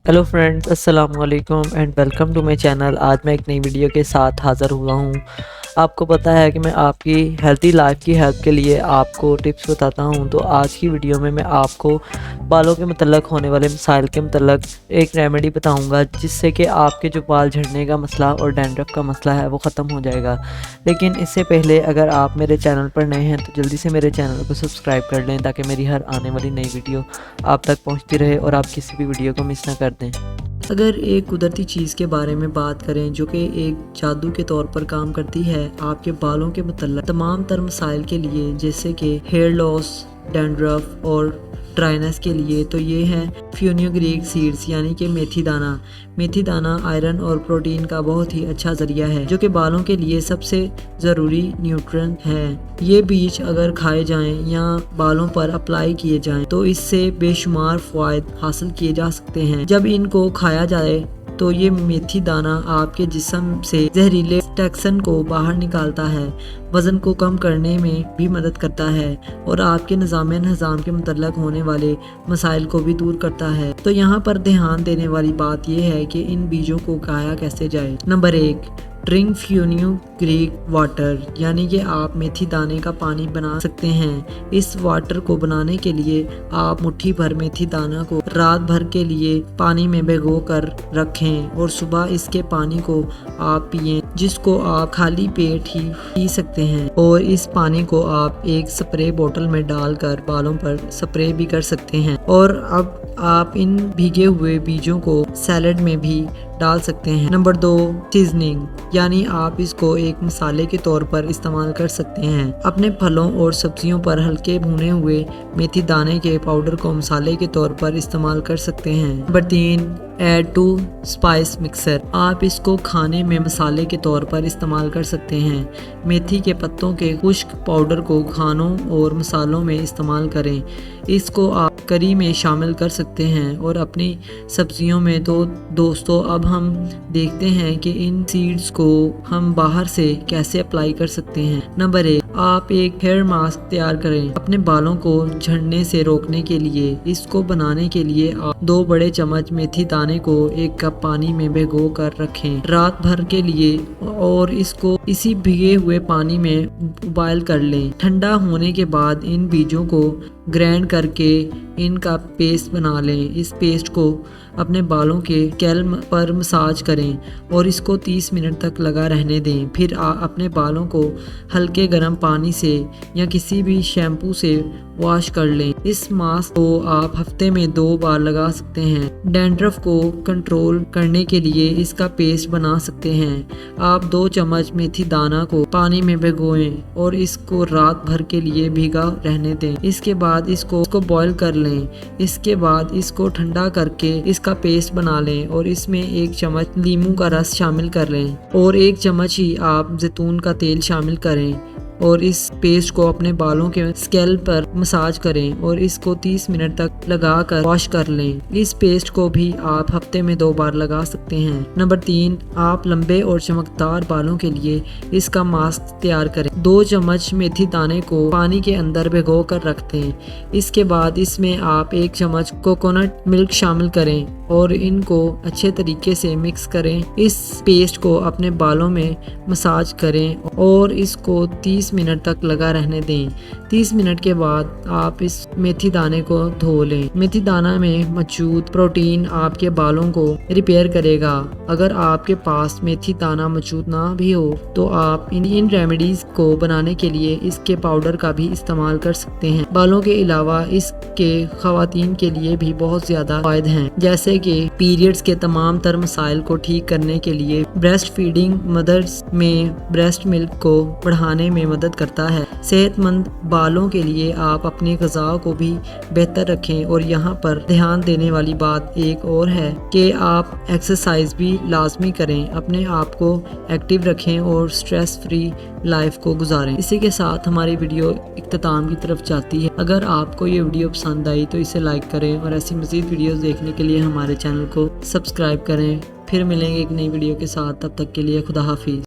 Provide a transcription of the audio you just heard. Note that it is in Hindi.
हेलो फ्रेंड्स, अस्सलाम वालेकुम and welcome to my channel. आज मैं एक नई वीडियो के साथ हाज़िर हुआ हूँ। आपको पता है कि मैं आपकी हेल्थी लाइफ की हेल्प के लिए आपको टिप्स बताता हूँ। तो आज की वीडियो में मैं आपको बालों के मतलब होने वाले मसाइल के मतलब एक रेमेडी बताऊँगा, जिससे कि आपके जो बाल झड़ने का मसला और डैंड्रफ का मसला है वो ख़त्म हो जाएगा। लेकिन इससे पहले अगर आप मेरे चैनल पर नए हैं तो जल्दी से मेरे चैनल को सब्सक्राइब कर लें, ताकि मेरी हर आने वाली नई वीडियो आप तक पहुँचती रहे और आप किसी भी वीडियो को मिस ना कर दें। अगर एक कुदरती चीज़ के बारे में बात करें जो कि एक जादू के तौर पर काम करती है आपके बालों के मतलब तमाम तर मसाइल के लिए, जैसे कि हेयर लॉस, डैंड्रफ और ड्राइनेस के लिए, तो ये है फ्यूनिग्रीक सीड्स यानी कि मेथी दाना। मेथी दाना आयरन और प्रोटीन का बहुत ही अच्छा जरिया है, जो कि बालों के लिए सबसे ज़रूरी न्यूट्रिएंट है। ये बीज अगर खाए जाएं या बालों पर अप्लाई किए जाएं तो इससे बेशुमार फ़वाद हासिल किए जा सकते हैं। जब इनको खाया जाए तो ये मेथी दाना आपके जिस्म से जहरीले टॉक्सिन को बाहर निकालता है, वज़न को कम करने में भी मदद करता है और आपके निज़ाम के मतलब होने वाले मसाइल को भी दूर करता है। तो यहाँ पर ध्यान देने वाली बात यह है कि इन बीजों को खाया कैसे जाए। नंबर 1, ड्रिंक फ्यूनिग्रीक वाटर, यानी कि आप मेथी दाने का पानी बना सकते हैं। इस वाटर को बनाने के लिए आप मुट्ठी भर मेथी दाना को रात भर के लिए पानी में भिगो कर रखें और सुबह इसके पानी को आप पिएं, जिसको आप खाली पेट ही पी सकते हैं। और इस पानी को आप एक स्प्रे बोतल में डालकर बालों पर स्प्रे भी कर सकते हैं। और अब आप इन भीगे हुए बीजों को सैलेड में भी डाल सकते हैं। नंबर 2, सीजनिंग, यानी आप इसको एक मसाले के तौर पर इस्तेमाल कर सकते हैं। अपने फलों और सब्जियों पर हल्के भुने हुए मेथी दाने के पाउडर को मसाले के तौर पर इस्तेमाल कर सकते हैं। Number 3, add to spice mixer, आप इसको खाने में मसाले के तौर पर इस्तेमाल कर सकते हैं। मेथी के पत्तों के खुश्क पाउडर को खानों और मसालों में इस्तेमाल करें। इसको आप करी में शामिल कर सकते हैं और अपनी सब्जियों में। तो दोस्तों, अब हम देखते हैं कि इन सीड्स को हम बाहर से कैसे अप्लाई कर सकते हैं। नंबर 1, आप एक हेयर मास्क तैयार करें अपने बालों को झड़ने से रोकने के लिए। इसको बनाने के लिए आप 2 बड़े चम्मच मेथी दाने को 1 कप पानी में भिगो कर रखें रात भर के लिए, और इसको इसी भीगे हुए पानी में बॉयल कर लें। ठंडा होने के बाद इन बीजों को ग्राइंड करके इनका पेस्ट बना लें। इस पेस्ट को अपने बालों के स्कैल्प पर मसाज करें और इसको 30 मिनट तक लगा रहने दें। फिर अपने बालों को हल्के गर्म पानी से या किसी भी शैम्पू से वॉश कर लें। इस मास्क को आप हफ्ते में 2 बार लगा सकते हैं। डैंड्रफ को कंट्रोल करने के लिए इसका पेस्ट बना सकते हैं। आप 2 चम्मच मेथी दाना को पानी में भिगोएं और इसको रात भर के लिए भीगा रहने दें। इसके बाद इसको बॉईल कर लें। इसके बाद इसको ठंडा करके इसका पेस्ट बना लें और इसमें 1 चम्मच नींबू का रस शामिल कर लें और 1 चम्मच ही आप जैतून का तेल शामिल करें और इस पेस्ट को अपने बालों के स्कैल्प पर मसाज करें और इसको 30 मिनट तक लगाकर वॉश कर लें। इस पेस्ट को भी आप हफ्ते में 2 बार लगा सकते हैं। नंबर 3, आप लंबे और चमकदार बालों के लिए इसका मास्क तैयार करें। 2 चम्मच मेथी दाने को पानी के अंदर भिगो कर रख दें। इसके बाद इसमें आप 1 चम्मच कोकोनट मिल्क शामिल करें और इनको अच्छे तरीके से मिक्स करें। इस पेस्ट को अपने बालों में मसाज करें और इसको 30 मिनट तक लगा रहने दें। 30 मिनट के बाद आप इस मेथी दाने को धो लें। मेथी दाना में मौजूद प्रोटीन आपके बालों को रिपेयर करेगा। अगर आपके पास मेथी दाना मौजूद ना भी हो तो आप इन रेमेडीज को बनाने के लिए इसके पाउडर का भी इस्तेमाल कर सकते हैं। बालों के अलावा इसके खवातीन के लिए भी बहुत ज्यादा फायदे हैं, जैसे कि पीरियड्स के तमाम तर मसाइल को ठीक करने के लिए, ब्रेस्ट फीडिंग मदर्स में ब्रेस्ट मिल्क को बढ़ाने में मदद करता है। सेहतमंद बालों के लिए आप अपनी ग़िज़ा को भी बेहतर रखें। और यहाँ पर ध्यान देने वाली बात एक और है कि आप एक्सरसाइज भी लाजमी करें, अपने आप को एक्टिव रखें और स्ट्रेस फ्री लाइफ को गुजारें। इसी के साथ हमारी वीडियो इख्तिताम की तरफ जाती है। अगर आपको ये वीडियो पसंद आई तो इसे लाइक करें और ऐसी मज़ीद वीडियोस देखने के लिए हमारे चैनल को सब्सक्राइब करें। फिर मिलेंगे एक नई वीडियो के साथ, तब तक के लिए खुदा हाफिज़।